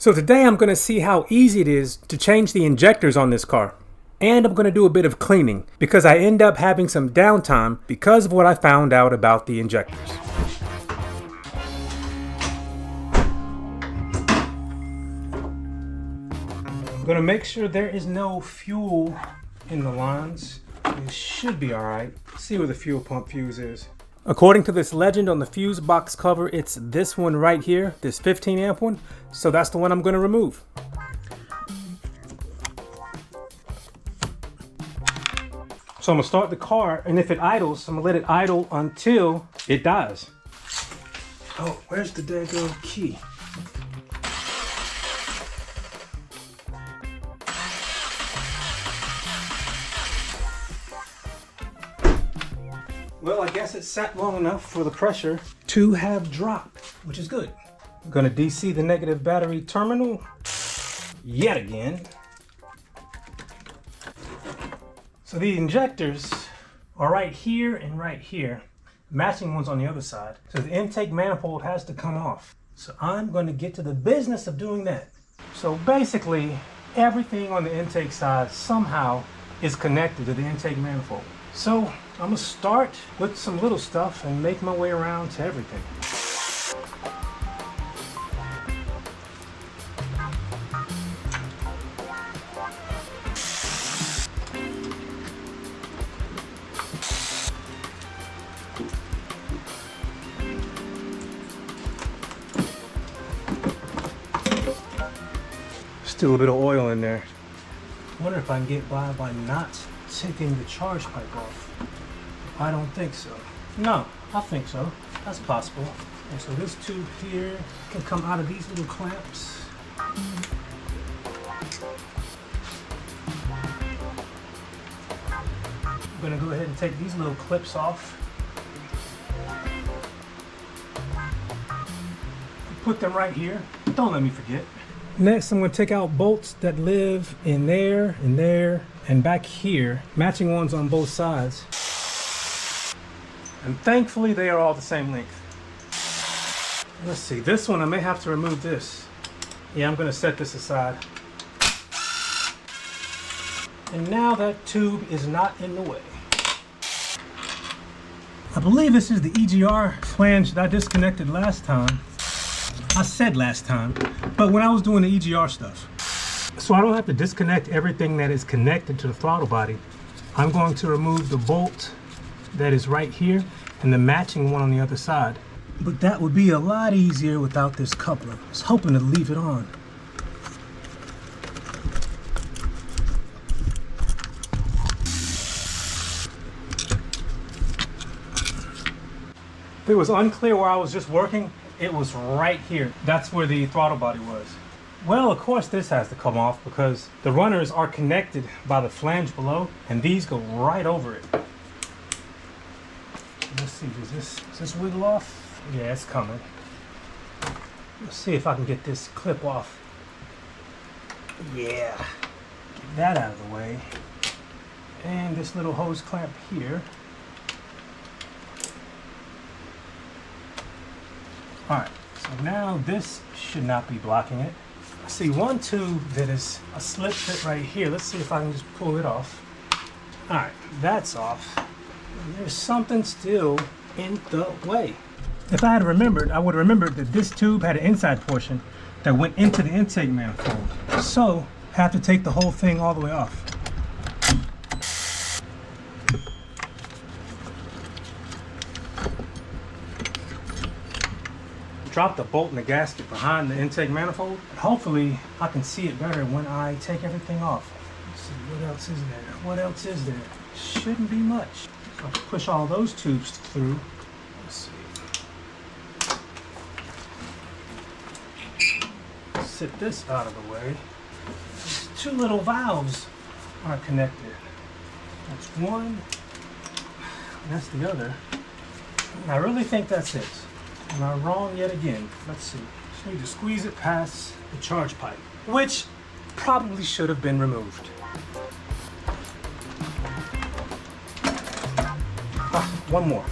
So today I'm going to see how easy it is to change the injectors on this car. And I'm going to do a bit of cleaning because I end up having some downtime because of what I found out about the injectors. I'm going to make sure there is no fuel in the lines. It should be alright. See where the fuel pump fuse is. According to this legend on the fuse box cover, it's this one right here, this 15 amp one. So that's the one I'm going to remove. So I'm going to start the car, and if it idles, I'm going to let it idle until it dies. Oh, where's the daggone key? Well, I guess it sat long enough for the pressure to have dropped, which is good. I'm going to DC the negative battery terminal yet again. So the injectors are right here and right here. Matching ones on the other side. So the intake manifold has to come off. So I'm going to get to the business of doing that. So basically, everything on the intake side somehow is connected to the intake manifold. So I'm going to start with some little stuff and make my way around to everything. Still a bit of oil in there. I wonder if I can get by not taking the charge pipe off. I don't think so. No, I think so. That's possible. And so this tube here can come out of these little clamps. I'm gonna go ahead and take these little clips off. Put them right here. Don't let me forget. Next, I'm going to take out bolts that live in there, and back here. Matching ones on both sides. And thankfully, they are all the same length. Let's see, this one I may have to remove this. Yeah, I'm going to set this aside. And now that tube is not in the way. I believe this is the EGR flange that I disconnected last time. I said last time, but when I was doing the EGR stuff. So I don't have to disconnect everything that is connected to the throttle body. I'm going to remove the bolt that is right here and the matching one on the other side. But that would be a lot easier without this coupler. I was hoping to leave it on. If it was unclear where I was just working, it was right here. That's where the throttle body was. Well, of course this has to come off because the runners are connected by the flange below and these go right over it. Let's see, does this wiggle off? Yeah, it's coming. Let's see if I can get this clip off. Yeah, get that out of the way. And this little hose clamp here. Alright, so now this should not be blocking it. I see one tube that is a slip fit right here. Let's see if I can just pull it off. Alright, that's off. And there's something still in the way. If I had remembered, I would have remembered that this tube had an inside portion that went into the intake manifold. So, I have to take the whole thing all the way off. Drop the bolt and the gasket behind the intake manifold. Hopefully I can see it better when I take everything off. Let's see, what else is there? What else is there? Shouldn't be much. So I'll push all those tubes through. Let's see. Sit this out of the way. These two little valves are connected. That's one, and that's the other. And I really think that's it. Am I wrong yet again? Let's see. Just need to squeeze it past the charge pipe, which probably should have been removed. One more.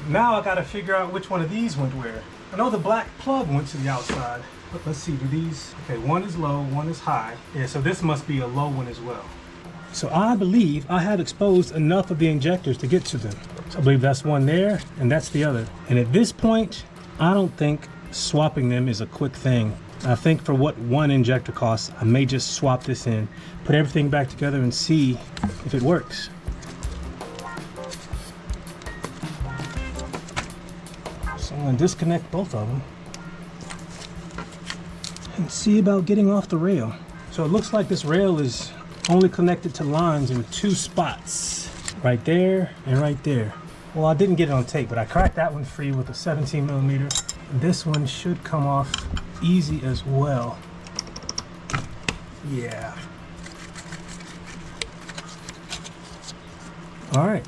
Now I gotta figure out which one of these went where. I know the black plug went to the outside, but let's see, do these, okay, one is low, one is high. Yeah, so this must be a low one as well. So I believe I have exposed enough of the injectors to get to them. So I believe that's one there, and that's the other. And at this point, I don't think swapping them is a quick thing. I think for what one injector costs, I may just swap this in, put everything back together and see if it works. So I'm gonna disconnect both of them and see about getting off the rail. So it looks like this rail is only connected to lines in two spots, right there and right there. Well, I didn't get it on tape, but I cracked that one free with a 17mm. This one should come off easy as well. Yeah. All right,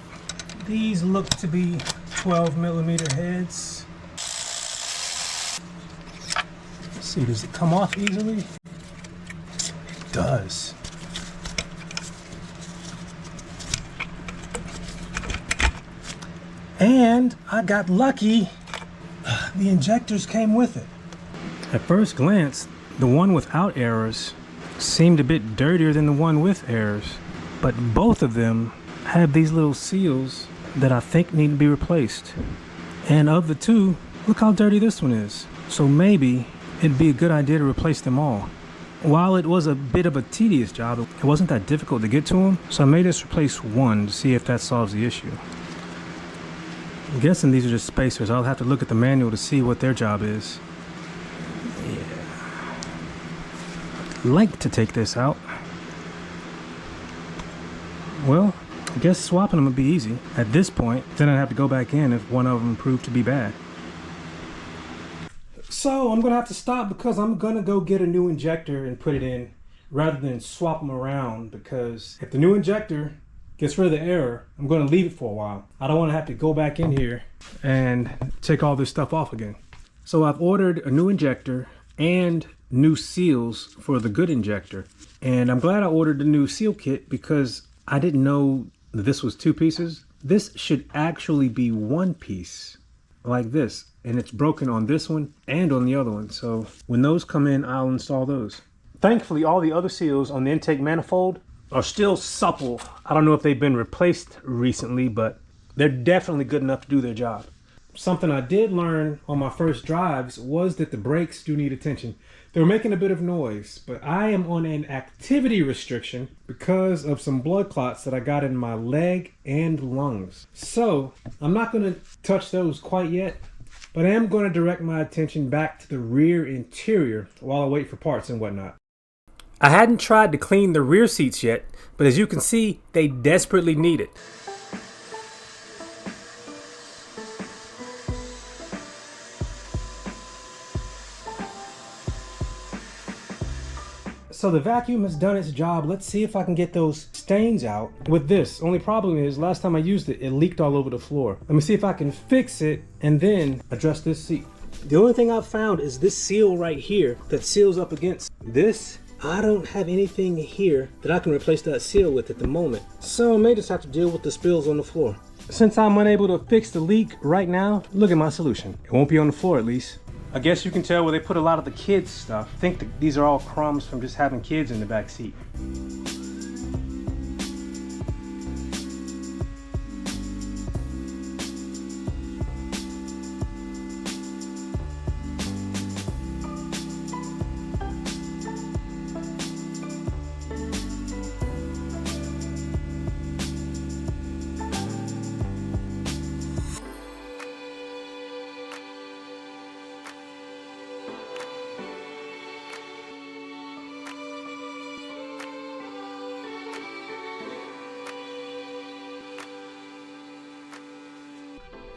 these look to be 12mm heads. Let's see, does it come off easily? It does. And I got lucky. The injectors came with it. At first glance, the one without errors seemed a bit dirtier than the one with errors, but both of them have these little seals that I think need to be replaced. And of the two, look how dirty this one is. So maybe it'd be a good idea to replace them all. While it was a bit of a tedious job, it wasn't that difficult to get to them, so I may just replace one to see if that solves the issue. I'm guessing these are just spacers. I'll have to look at the manual to see what their job is. Yeah. I'd like to take this out. Well, I guess swapping them would be easy. At this point, then I'd have to go back in if one of them proved to be bad. So I'm gonna have to stop because I'm gonna go get a new injector and put it in rather than swap them around, because if the new injector gets rid of the error, I'm going to leave it for a while. I don't want to have to go back in here and take all this stuff off again. So I've ordered a new injector and new seals for the good injector. And I'm glad I ordered the new seal kit because I didn't know that this was two pieces. This should actually be one piece like this. And it's broken on this one and on the other one. So when those come in, I'll install those. Thankfully, all the other seals on the intake manifold are still supple. I don't know if they've been replaced recently, but they're definitely good enough to do their job. Something I did learn on my first drives was that the brakes do need attention. They're making a bit of noise, but I am on an activity restriction because of some blood clots that I got in my leg and lungs. So I'm not going to touch those quite yet, but I am going to direct my attention back to the rear interior while I wait for parts and whatnot. I hadn't tried to clean the rear seats yet, but as you can see, they desperately need it. So the vacuum has done its job. Let's see if I can get those stains out with this. Only problem is last time I used it, it leaked all over the floor. Let me see if I can fix it and then address this seat. The only thing I've found is this seal right here that seals up against this. I don't have anything here that I can replace that seal with at the moment. So I may just have to deal with the spills on the floor. Since I'm unable to fix the leak right now, look at my solution. It won't be on the floor at least. I guess you can tell where they put a lot of the kids' stuff. I think these are all crumbs from just having kids in the back seat.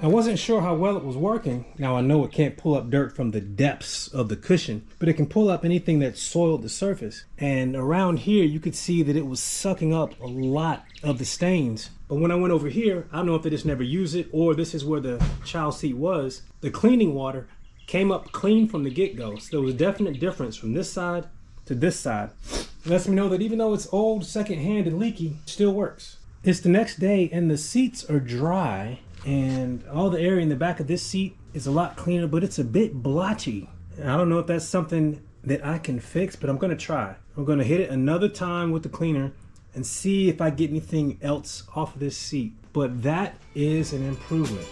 I wasn't sure how well it was working. Now I know it can't pull up dirt from the depths of the cushion, but it can pull up anything that soiled the surface. And around here, you could see that it was sucking up a lot of the stains. But when I went over here, I don't know if they just never use it or this is where the child seat was. The cleaning water came up clean from the get-go. So there was a definite difference from this side to this side. It lets me know that even though it's old, secondhand, and leaky, it still works. It's the next day and the seats are dry. And all the area in the back of this seat is a lot cleaner, but it's a bit blotchy. And I don't know if that's something that I can fix, but I'm gonna try. I'm gonna hit it another time with the cleaner and see if I get anything else off of this seat. But that is an improvement.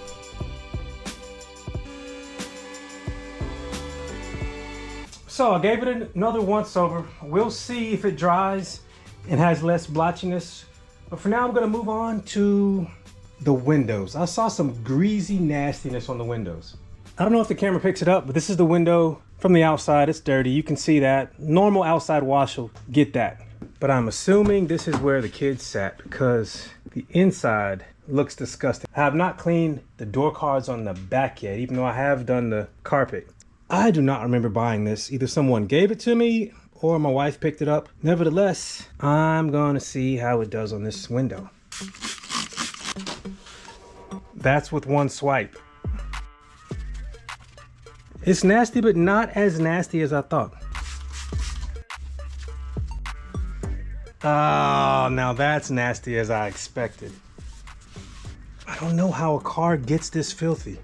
So I gave it another once over. We'll see if it dries and has less blotchiness. But for now, I'm gonna move on to the windows. I saw some greasy nastiness on the windows. I don't know if the camera picks it up, but this is the window from the outside. It's dirty, you can see that. Normal outside wash will get that. But I'm assuming this is where the kids sat because the inside looks disgusting. I have not cleaned the door cards on the back yet, even though I have done the carpet. I do not remember buying this. Either someone gave it to me or my wife picked it up. Nevertheless, I'm gonna see how it does on this window. That's with one swipe. It's nasty, but not as nasty as I thought. Oh, now that's nasty as I expected. I don't know how a car gets this filthy.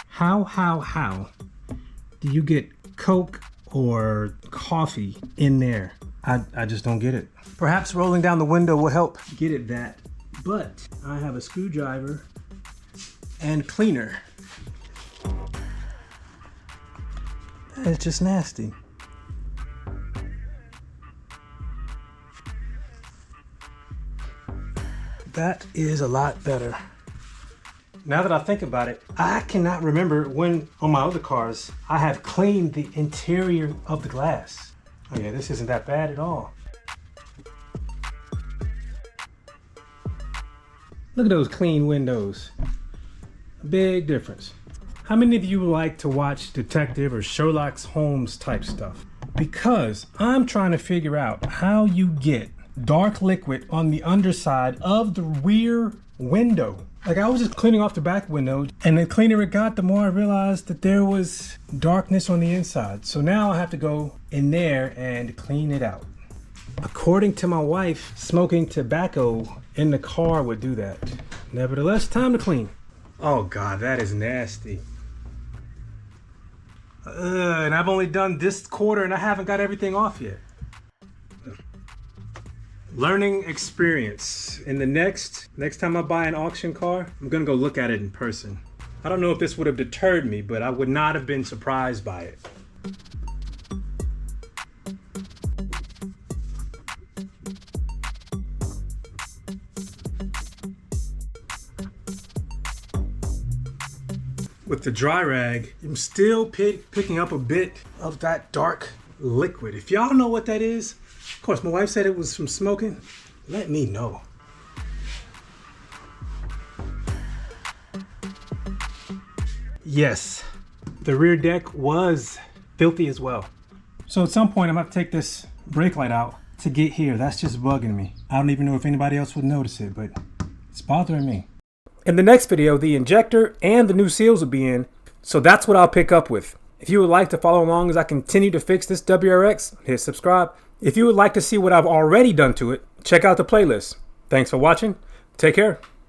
How do you get Coke or coffee in there? I just don't get it. Perhaps rolling down the window will help get at that. But I have a screwdriver and cleaner. It's just nasty. That is a lot better. Now that I think about it, I cannot remember when on my other cars I have cleaned the interior of the glass. Oh yeah, this isn't that bad at all. Look at those clean windows. Big difference. How many of you like to watch detective or Sherlock Holmes type stuff? Because I'm trying to figure out how you get dark liquid on the underside of the rear window. Like I was just cleaning off the back window, and the cleaner it got, the more I realized that there was darkness on the inside. So now I have to go in there and clean it out. According to my wife, smoking tobacco in the car would do that. Nevertheless, time to clean. Oh God, that is nasty. And I've only done this quarter and I haven't got everything off yet. Learning experience. In the next time I buy an auction car, I'm gonna go look at it in person. I don't know if this would have deterred me, but I would not have been surprised by it. With the dry rag, I'm still picking up a bit of that dark liquid. If y'all know what that is, of course, my wife said it was from smoking. Let me know. Yes, the rear deck was filthy as well. So at some point, I'm gonna have to take this brake light out to get here. That's just bugging me. I don't even know if anybody else would notice it, but it's bothering me. In the next video, the injector and the new seals will be in, so that's what I'll pick up with. If you would like to follow along as I continue to fix this WRX, hit subscribe. If you would like to see what I've already done to it, check out the playlist. Thanks for watching. Take care.